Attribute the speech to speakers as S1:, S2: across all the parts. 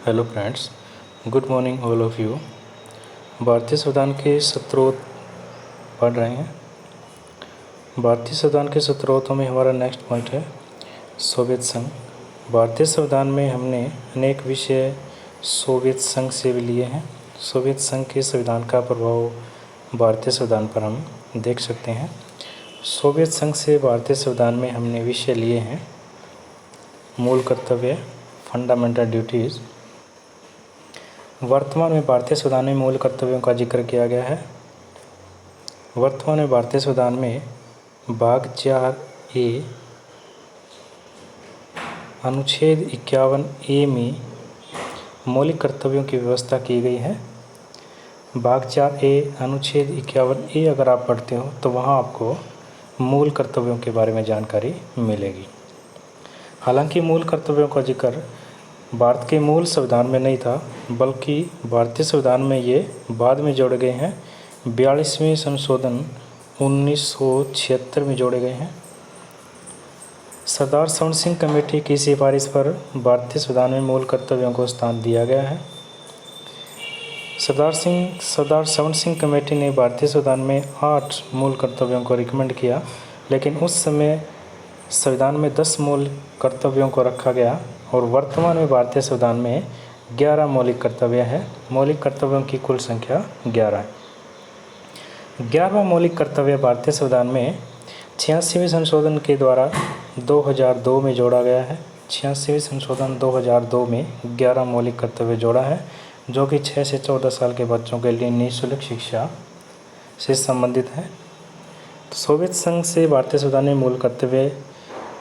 S1: Hello friends, good morning all of you. भारतीय संविधान के स्रोत पढ़ रहे हैं। भारतीय संविधान के स्रोतों में हमारा नेक्स्ट पॉइंट है सोवियत संघ। भारतीय संविधान में हमने अनेक विषय सोवियत संघ से भी लिए हैं। सोवियत संघ के संविधान का प्रभाव भारतीय संविधान पर हम देख सकते हैं। सोवियत संघ से भारतीय संविधान में हमने विषय लिए हैं मूल कर्तव्य, फंडामेंटल ड्यूटीज़। वर्तमान में भारतीय संविधान में मूल कर्तव्यों का जिक्र किया गया है। वर्तमान में भारतीय संविधान में भाग 4A अनुच्छेद 51A में मौलिक कर्तव्यों की व्यवस्था की गई है। भाग 4A अनुच्छेद 51A अगर आप पढ़ते हो तो वहाँ आपको मूल कर्तव्यों के बारे में जानकारी मिलेगी। हालांकि मूल कर्तव्यों का जिक्र भारत के मूल संविधान में नहीं था, बल्कि भारतीय संविधान में ये बाद में जोड़े गए हैं। 42वें संशोधन 1976 में जोड़े गए हैं। सरदार सवर्ण सिंह कमेटी की सिफारिश पर भारतीय संविधान में मूल कर्तव्यों को स्थान दिया गया है। सरदार सवर्ण सिंह कमेटी ने भारतीय संविधान में 8 मूल कर्तव्यों को रिकमेंड किया, लेकिन उस समय संविधान में 10 मूल कर्तव्यों को रखा गया और वर्तमान में भारतीय संविधान में 11 मौलिक कर्तव्य हैं। मौलिक कर्तव्यों की कुल संख्या 11 है। 11वां मौलिक कर्तव्य भारतीय संविधान में 86वें संशोधन के द्वारा 2002 में जोड़ा गया है। 86वें संशोधन 2002 में 11 मौलिक कर्तव्य जोड़ा है, जो कि 6 से 14 साल के बच्चों के लिए निःशुल्क शिक्षा से संबंधित है। सोवियत संघ से भारतीय संविधान में मूल कर्तव्य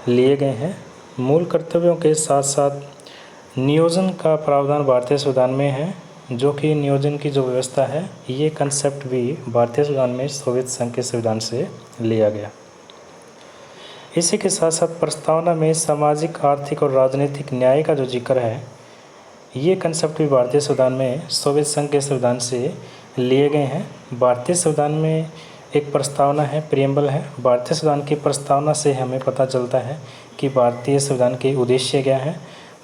S1: लिए गए हैं। मूल कर्तव्यों के साथ साथ नियोजन का प्रावधान भारतीय संविधान में है, जो कि नियोजन की जो व्यवस्था है, ये कंसेप्ट भी भारतीय संविधान में सोवियत संघ के संविधान से लिया गया। इसी के साथ साथ प्रस्तावना में सामाजिक, आर्थिक और राजनीतिक न्याय का जो जिक्र है, ये कंसेप्ट भी भारतीय संविधान में सोवियत संघ के संविधान से लिए गए हैं। भारतीय संविधान में एक प्रस्तावना है, प्रियम्बल है। भारतीय संविधान की प्रस्तावना से हमें पता चलता है कि भारतीय संविधान के उद्देश्य क्या है,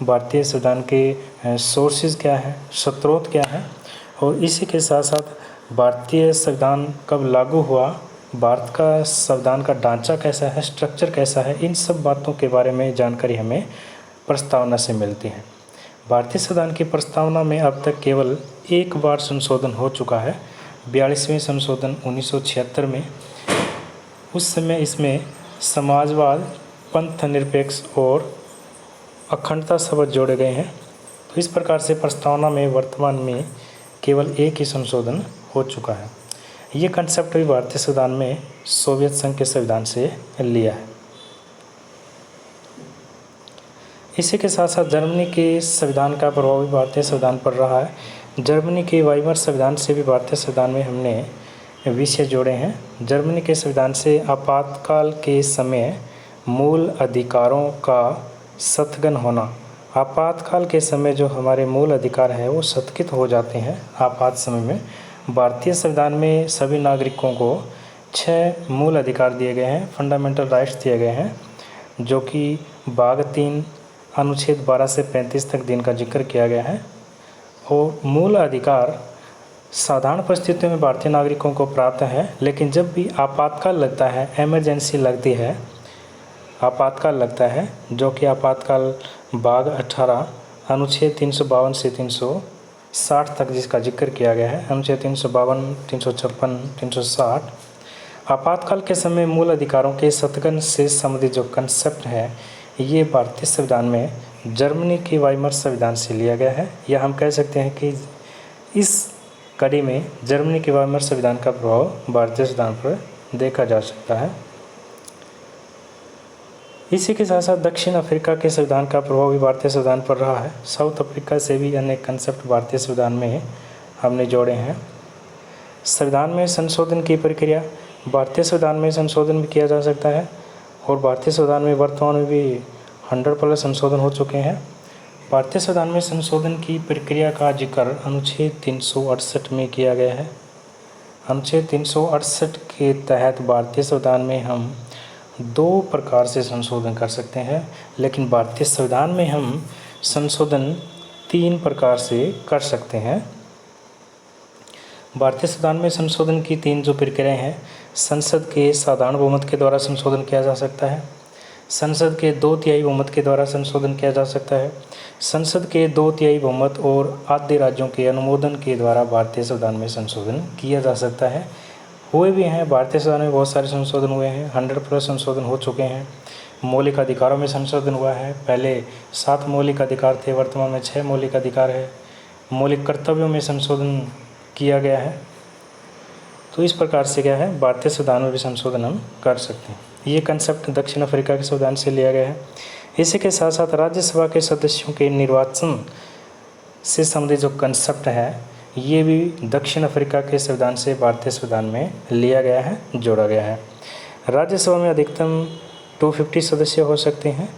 S1: भारतीय संविधान के सोर्सेज क्या है, स्रोत क्या है, और इसी के साथ साथ भारतीय संविधान कब लागू हुआ, भारत का संविधान का ढांचा कैसा है, स्ट्रक्चर कैसा है, इन सब बातों के बारे में जानकारी हमें प्रस्तावना से मिलती है। भारतीय संविधान की प्रस्तावना में अब तक केवल एक बार संशोधन हो चुका है, 42वें संशोधन 1976 में। उस समय इसमें समाजवाद, पंथ निरपेक्ष और अखंडता शब्द जोड़े गए हैं। तो इस प्रकार से प्रस्तावना में वर्तमान में केवल एक ही संशोधन हो चुका है। ये कंसेप्ट भी भारतीय संविधान में सोवियत संघ के संविधान से लिया है। इसी के साथ साथ जर्मनी के संविधान का प्रभाव भी भारतीय संविधान पर रहा है। जर्मनी के वाइमर संविधान से भी भारतीय संविधान में हमने विषय जोड़े हैं। जर्मनी के संविधान से आपातकाल के समय मूल अधिकारों का सत्यापन होना, आपातकाल के समय जो हमारे मूल अधिकार हैं वो सत्यापित हो जाते हैं आपात समय में। भारतीय संविधान में सभी नागरिकों को 6 मूल अधिकार दिए गए हैं, फंडामेंटल राइट्स दिए गए हैं, जो कि भाग 3 अनुच्छेद 12 से 35 तक जिनका जिक्र किया गया है। और मूल अधिकार साधारण परिस्थितियों में भारतीय नागरिकों को प्राप्त है, लेकिन जब भी आपातकाल लगता है, इमरजेंसी लगती है, आपातकाल लगता है, जो कि आपातकाल भाग 18 अनुच्छेद 352 से 360 तक जिसका जिक्र किया गया है, अनुच्छेद 352, 356, 360। आपातकाल के समय मूल अधिकारों के सत्यापन से संबंधित जो कंसेप्ट है, ये भारतीय संविधान में जर्मनी के वाइमर संविधान से लिया गया है, या हम कह सकते हैं कि इस कड़ी में जर्मनी के वाइमर संविधान का प्रभाव भारतीय संविधान पर देखा जा सकता है। इसी के साथ साथ दक्षिण अफ्रीका के संविधान का प्रभाव भी भारतीय संविधान पर रहा है। साउथ अफ्रीका से भी अनेक कंसेप्ट भारतीय संविधान में हमने जोड़े हैं। संविधान में संशोधन की प्रक्रिया, भारतीय संविधान में संशोधन भी किया जा सकता है, और भारतीय संविधान में वर्तमान में भी 100+ संशोधन हो चुके हैं। भारतीय संविधान में संशोधन की प्रक्रिया का जिक्र अनुच्छेद 368 में किया गया है। अनुच्छेद 368 के तहत भारतीय संविधान में हम 2 प्रकार से संशोधन कर सकते हैं, लेकिन भारतीय संविधान में हम संशोधन 3 प्रकार से कर सकते हैं। भारतीय संविधान में संशोधन की 3 जो प्रक्रियाएं हैं, संसद के साधारण बहुमत के द्वारा संशोधन किया जा सकता है, संसद के 2/3 बहुमत के द्वारा संशोधन किया जा सकता है, संसद के 2/3 बहुमत और आधे राज्यों के अनुमोदन के द्वारा भारतीय संविधान में संशोधन किया जा सकता है। हुए भी हैं, भारतीय संविधान में बहुत सारे संशोधन हुए हैं, 100+ संशोधन हो चुके हैं। मौलिक अधिकारों में संशोधन हुआ है, पहले 7 मौलिक अधिकार थे, वर्तमान में 6 मौलिक अधिकार है। मौलिक कर्तव्यों में संशोधन किया गया है। तो इस प्रकार से क्या है, भारतीय संविधान में भी संशोधन हम कर सकते हैं। ये कंसेप्ट दक्षिण अफ्रीका के संविधान से लिया गया है। इसी के साथ साथ राज्यसभा के सदस्यों के निर्वाचन से संबंधित जो कंसेप्ट है, ये भी दक्षिण अफ्रीका के संविधान से भारतीय संविधान में लिया गया है, जोड़ा गया है। राज्यसभा में अधिकतम 250 सदस्य हो सकते हैं।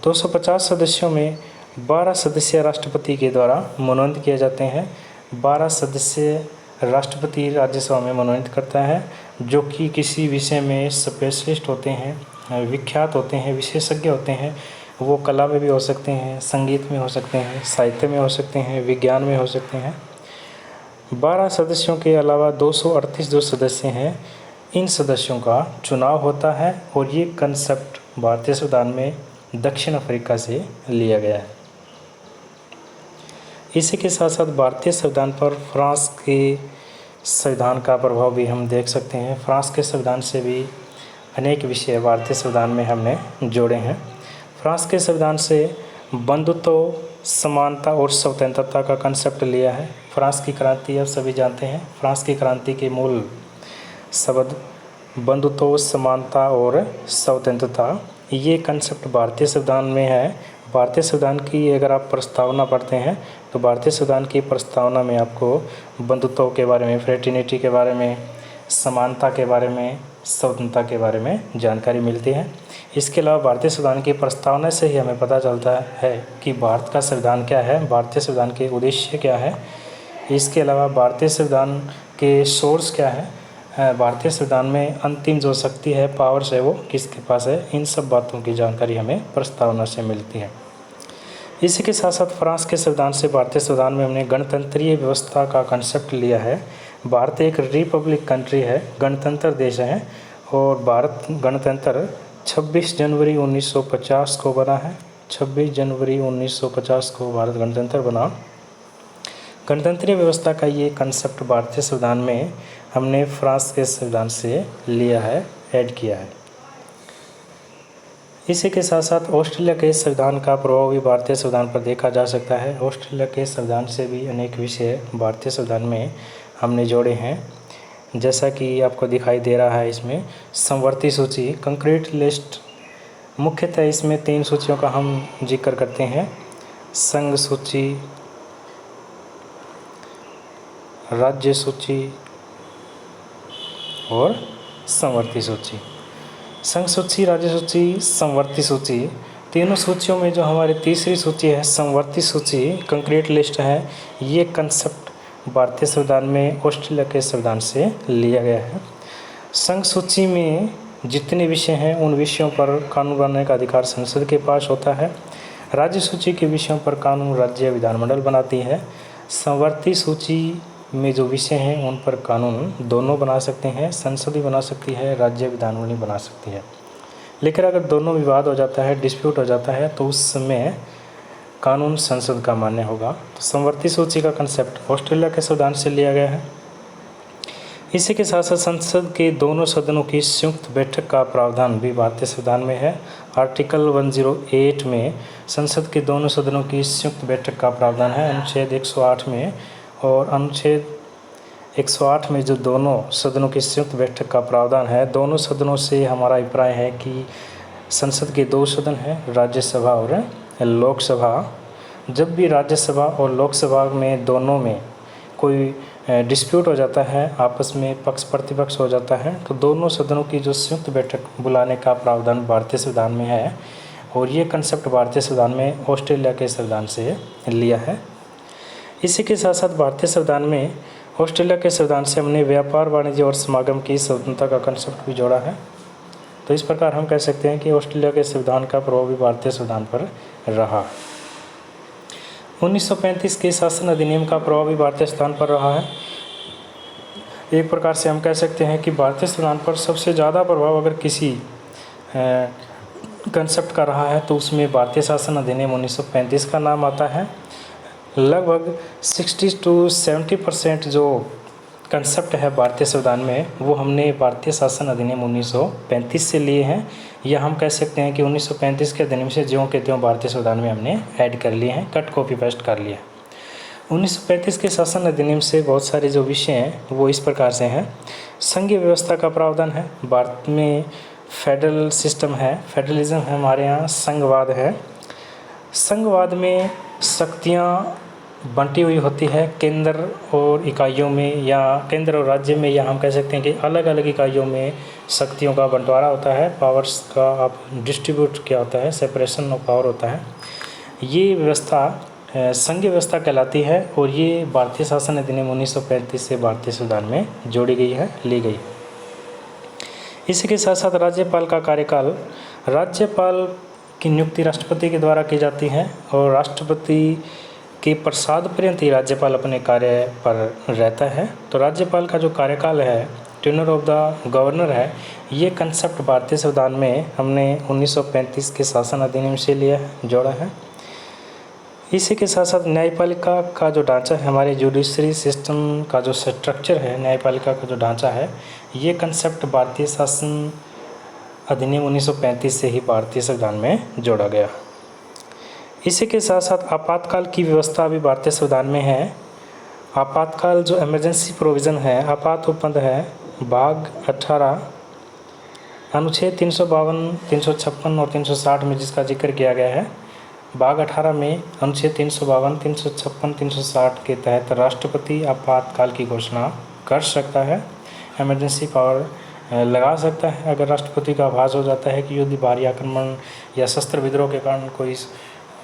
S1: 250 सदस्यों में 12 सदस्य राष्ट्रपति के द्वारा मनोनीत किए जाते हैं। 12 सदस्य राष्ट्रपति राज्यसभा में मनोनीत करता है, जो कि किसी विषय में स्पेशलिस्ट होते हैं, विख्यात होते हैं, विशेषज्ञ होते हैं। वो कला में भी हो सकते हैं, संगीत में हो सकते हैं, साहित्य में हो सकते हैं, विज्ञान में हो सकते हैं। 12 सदस्यों के अलावा 238 जो सदस्य हैं, इन सदस्यों का चुनाव होता है और ये कंसेप्ट भारतीय संविधान में दक्षिण अफ्रीका से लिया गया है। इसी के साथ साथ भारतीय संविधान पर फ्रांस के संविधान का प्रभाव भी हम देख सकते हैं। फ्रांस के संविधान से भी अनेक विषय भारतीय संविधान में हमने जोड़े हैं। फ्रांस के संविधान से बंधुत्व, समानता और स्वतंत्रता का कंसेप्ट लिया है। फ्रांस की क्रांति आप सभी जानते हैं। फ्रांस की क्रांति के मूल शब्द बंधुत्व, समानता और स्वतंत्रता, ये कंसेप्ट भारतीय संविधान में है। भारतीय संविधान की अगर आप प्रस्तावना पढ़ते हैं तो भारतीय संविधान की प्रस्तावना में आपको बंधुत्व के बारे में, फ्रेटर्निटी के बारे में, समानता के बारे में, स्वतंत्रता के बारे में जानकारी मिलती है। इसके अलावा भारतीय संविधान की प्रस्तावना से ही हमें पता चलता है कि भारत का संविधान क्या है, भारतीय संविधान के उद्देश्य क्या है। इसके अलावा भारतीय संविधान के सोर्स क्या है, भारतीय संविधान में अंतिम जो शक्ति है, पावर्स है, वो किसके पास है, इन सब बातों की जानकारी हमें प्रस्तावना से मिलती है। इसी के साथ साथ फ्रांस के संविधान से भारतीय संविधान में हमने गणतंत्रीय व्यवस्था का कंसेप्ट लिया है। भारत एक रिपब्लिक कंट्री है, गणतंत्र देश है, और भारत गणतंत्र 26 जनवरी 1950 को बना है। 26 जनवरी 1950 को भारत गणतंत्र बना। गणतंत्रीय व्यवस्था का ये कंसेप्ट भारतीय संविधान में हमने फ्रांस के संविधान से लिया है, ऐड किया है। इसी के साथ साथ ऑस्ट्रेलिया के संविधान का प्रभाव भी भारतीय संविधान पर देखा जा सकता है। ऑस्ट्रेलिया के संविधान से भी अनेक विषय भारतीय संविधान में हमने जोड़े हैं, जैसा कि आपको दिखाई दे रहा है इसमें समवर्ती सूची, कंक्रीट लिस्ट। मुख्यतः इसमें 3 सूचियों का हम जिक्र करते हैं, संघ सूची, राज्य सूची और समवर्ती सूची। संघ सूची, राज्य सूची, समवर्ती सूची, तीनों सूचियों में जो हमारी तीसरी सूची है, समवर्ती सूची, कंक्रीट लिस्ट है, ये कंसेप्ट भारतीय संविधान में ऑस्ट्रेलिया के संविधान से लिया गया है। संघ सूची में जितने विषय हैं उन विषयों पर कानून बनाने का अधिकार संसद के पास होता है। राज्य सूची के विषयों पर कानून राज्य विधानमंडल बनाती है। समवर्ती सूची में जो विषय हैं उन पर कानून दोनों बना सकते हैं, संसद भी बना सकती है, राज्य विधानमंडल भी बना सकती है। लेकिन अगर दोनों विवाद हो जाता है, डिस्प्यूट हो जाता है, तो उस समय कानून संसद का मान्य होगा। तो समवर्ती सूची का कंसेप्ट ऑस्ट्रेलिया के संविधान से लिया गया है। इसी के साथ साथ संसद के दोनों सदनों की संयुक्त बैठक का प्रावधान भी भारतीय संविधान में है। आर्टिकल 108 में संसद के दोनों सदनों की संयुक्त बैठक का प्रावधान है, अनुच्छेद 108 में। और अनुच्छेद 108 में जो दोनों सदनों की संयुक्त बैठक का प्रावधान है, दोनों सदनों से हमारा अभिप्राय है कि संसद के 2 सदन हैं, राज्यसभा और लोकसभा। जब भी राज्यसभा और लोकसभा में दोनों में कोई डिस्प्यूट हो जाता है, आपस में पक्ष प्रतिपक्ष हो जाता है, तो दोनों सदनों की जो संयुक्त बैठक बुलाने का प्रावधान भारतीय संविधान में है। और ये कंसेप्ट भारतीय संविधान में ऑस्ट्रेलिया के संविधान से लिया है। इसी के साथ साथ भारतीय संविधान में ऑस्ट्रेलिया के संविधान से हमने व्यापार, वाणिज्य और समागम की स्वतंत्रता का कंसेप्ट भी जोड़ा है। तो इस प्रकार हम कह सकते हैं कि ऑस्ट्रेलिया के संविधान का प्रभाव भी भारतीय संविधान पर रहा। 1935 के शासन अधिनियम का प्रभाव भी भारतीय संविधान पर रहा है। एक प्रकार से हम कह सकते हैं कि भारतीय संविधान पर सबसे ज़्यादा प्रभाव अगर किसी कंसेप्ट का रहा है तो उसमें भारतीय शासन अधिनियम 1935 का नाम आता है। लगभग 60 to 70% जो कंसेप्ट है भारतीय संविधान में वो हमने भारतीय शासन अधिनियम 1935 से लिए हैं, या हम कह सकते हैं कि 1935 के अधिनियम से ज्यों के त्यों भारतीय संविधान में हमने ऐड कर लिए हैं, कट कॉपी पेस्ट कर लिया। 1935 के शासन अधिनियम से बहुत सारे जो विषय हैं वो इस प्रकार से हैं। संघीय व्यवस्था का प्रावधान है, भारत में फेडरल सिस्टम है, फेडरलिज्म है, हमारे यहाँ संघवाद है। संघवाद में शक्तियाँ बंटी हुई होती है केंद्र और इकाइयों में, या केंद्र और राज्य में, या हम कह सकते हैं कि अलग अलग इकाइयों में शक्तियों का बंटवारा होता है, पावर्स का आप डिस्ट्रीब्यूट किया होता है, सेपरेशन ऑफ पावर होता है। ये व्यवस्था संघीय व्यवस्था कहलाती है और ये भारतीय शासन अधिनियम 1935 से भारतीय संविधान में जोड़ी गई है, ली गई। इसी के साथ साथ राज्यपाल का कार्यकाल, राज्यपाल की नियुक्ति राष्ट्रपति के द्वारा की जाती है और राष्ट्रपति के प्रसाद पर्यंत ही राज्यपाल अपने कार्य पर रहता है। तो राज्यपाल का जो कार्यकाल है, टेन्योर ऑफ द गवर्नर है, ये कंसेप्ट भारतीय संविधान में हमने 1935 के शासन अधिनियम से लिया है, जोड़ा है। इसी के साथ साथ न्यायपालिका का जो ढांचा है, हमारे जुडिशरी सिस्टम का जो स्ट्रक्चर है, न्यायपालिका का जो ढांचा है, ये कंसेप्ट भारतीय शासन अधिनियम 1935 से ही भारतीय संविधान में जोड़ा गया। इसी के साथ साथ आपातकाल की व्यवस्था भी भारतीय संविधान में है। आपातकाल जो इमरजेंसी प्रोविज़न है, आपात उपबंध है, भाग 18 अनुच्छेद 352, 356 और 360 में जिसका जिक्र किया गया है। भाग 18 में अनुच्छेद 352, 356, 360 के तहत राष्ट्रपति आपातकाल की घोषणा कर सकता है, इमरजेंसी पावर लगा सकता है। अगर राष्ट्रपति का आभास हो जाता है कि युद्ध, भारी आक्रमण या शस्त्र विद्रोह के कारण कोई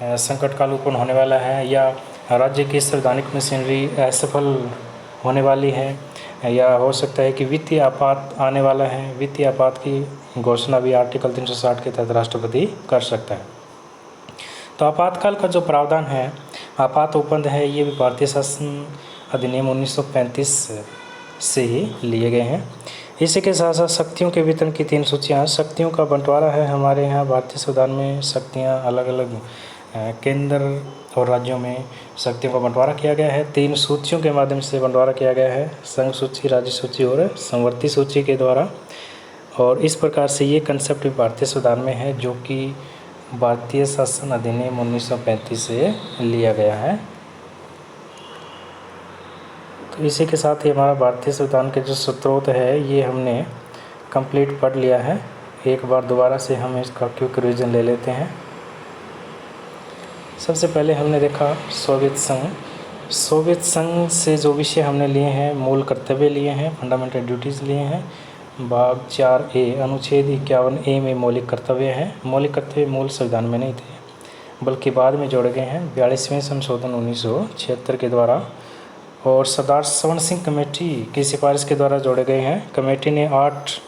S1: संकट काल उत्पन्न होने वाला है, या राज्य की संवैधानिक मशीनरी असफल होने वाली है, या हो सकता है कि वित्तीय आपात आने वाला है, वित्तीय आपात की घोषणा भी आर्टिकल 360 के तहत राष्ट्रपति कर सकता है। तो आपातकाल का जो प्रावधान है, आपात उपबंध है, ये भी भारतीय शासन अधिनियम 1935 से ही लिए गए हैं। इसी के साथ साथ शक्तियों के वितरण की 3 सूचियाँ, शक्तियों का बंटवारा है हमारे यहाँ भारतीय संविधान में। शक्तियाँ अलग अलग केंद्र और राज्यों में शक्तियों का बंटवारा किया गया है। 3 सूचियों के माध्यम से बंटवारा किया गया है, संघ सूची, राज्य सूची और संवर्ती सूची के द्वारा। और इस प्रकार से ये कंसेप्ट भी भारतीय संविधान में है, जो कि भारतीय शासन अधिनियम 1935 से लिया गया है। तो इसी के साथ ही हमारा भारतीय संविधान के जो स्रोत है ये हमने कंप्लीट पढ़ लिया है। एक बार दोबारा से हम इसका क्विक रिवीजन ले लेते हैं। सबसे पहले हमने देखा सोवियत संघ। सोवियत संघ से जो विषय हमने लिए हैं, मूल कर्तव्य लिए हैं, फंडामेंटल ड्यूटीज़ लिए हैं। भाग 4A अनुच्छेद 51A में मौलिक कर्तव्य हैं। मौलिक कर्तव्य मूल संविधान में नहीं थे बल्कि बाद में जोड़े गए हैं 42वें संशोधन 1976 के द्वारा, और सरदार सवर्ण सिंह कमेटी की सिफारिश के द्वारा जोड़े गए हैं। कमेटी ने 8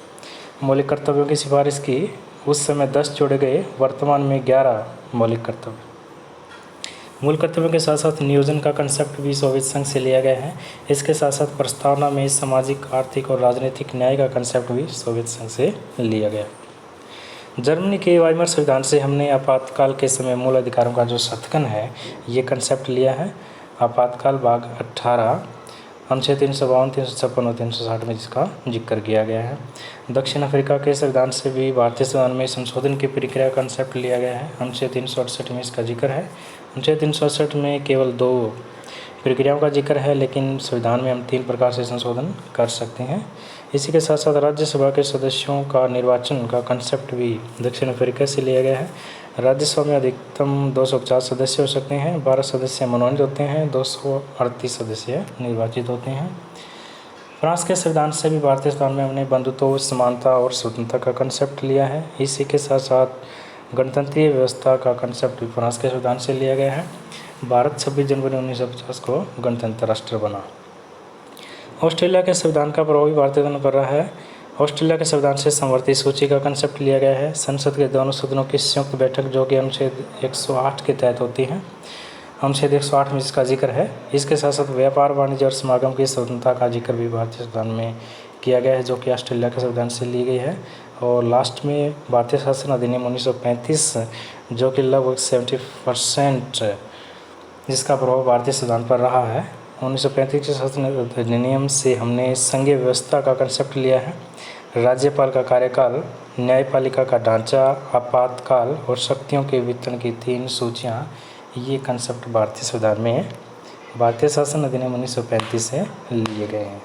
S1: मौलिक कर्तव्यों की सिफारिश की, उस समय 10 जोड़े गए, वर्तमान में 11 मौलिक कर्तव्य। मूल कर्तव्यों के साथ साथ नियोजन का कंसेप्ट भी सोवियत संघ से लिया गया है। इसके साथ साथ प्रस्तावना में सामाजिक, आर्थिक और राजनीतिक न्याय का कंसेप्ट भी सोवियत संघ से लिया गया। जर्मनी के वाइमर संविधान से हमने आपातकाल के समय मूल अधिकारों का जो शतकन है ये कंसेप्ट लिया है। आपातकाल भाग 18 अनुच्छेद 352, 356 और 360 में जिसका जिक्र किया गया है। दक्षिण अफ्रीका के संविधान से भी भारतीय संविधान में संशोधन की प्रक्रिया कंसेप्ट लिया गया है। अनुच्छेद 368 में इसका जिक्र है। अनुच्छेद 368 में केवल 2 प्रक्रियाओं का जिक्र है, लेकिन संविधान में हम 3 प्रकार से संशोधन कर सकते हैं। इसी के साथ साथ राज्यसभा के सदस्यों का निर्वाचन का कंसेप्ट भी दक्षिण अफ्रीका से लिया गया है। राज्यसभा में अधिकतम 250 सदस्य हो सकते हैं, 12 सदस्य मनोनीत होते हैं, 238 सदस्य निर्वाचित होते हैं। फ्रांस के संविधान से भी भारतीय संविधान में हमने बंधुत्व, समानता और स्वतंत्रता का कंसेप्ट लिया है। इसी के साथ साथ गणतंत्रीय व्यवस्था का कंसेप्ट भी फ्रांस के संविधान से लिया गया है। भारत 26 जनवरी 1950 को गणतंत्र राष्ट्र बना। ऑस्ट्रेलिया के संविधान का प्रभाव भी भारतीय संविधान पर रहा है। ऑस्ट्रेलिया के संविधान से समवर्ती सूची का कंसेप्ट लिया गया है। संसद के दोनों सदनों की संयुक्त बैठक जो कि अनुच्छेद 108 के तहत होती है। अनुच्छेद 108 में इसका जिक्र है। इसके साथ साथ व्यापार वाणिज्य और समागम की स्वतंत्रता का जिक्र भी भारतीय संविधान में किया गया है, जो कि ऑस्ट्रेलिया के संविधान से ली गई है। और लास्ट में भारतीय शासन अधिनियम 1935, जो कि लगभग 70% जिसका प्रभाव भारतीय संविधान पर रहा है। 1935 के शासन अधिनियम से हमने संघीय व्यवस्था का कंसेप्ट लिया है, राज्यपाल का कार्यकाल, न्यायपालिका का ढांचा, आपातकाल और शक्तियों के वितरण की 3 सूचियाँ, ये कंसेप्ट भारतीय संविधान में भारतीय शासन अधिनियम 1935 से लिए गए हैं।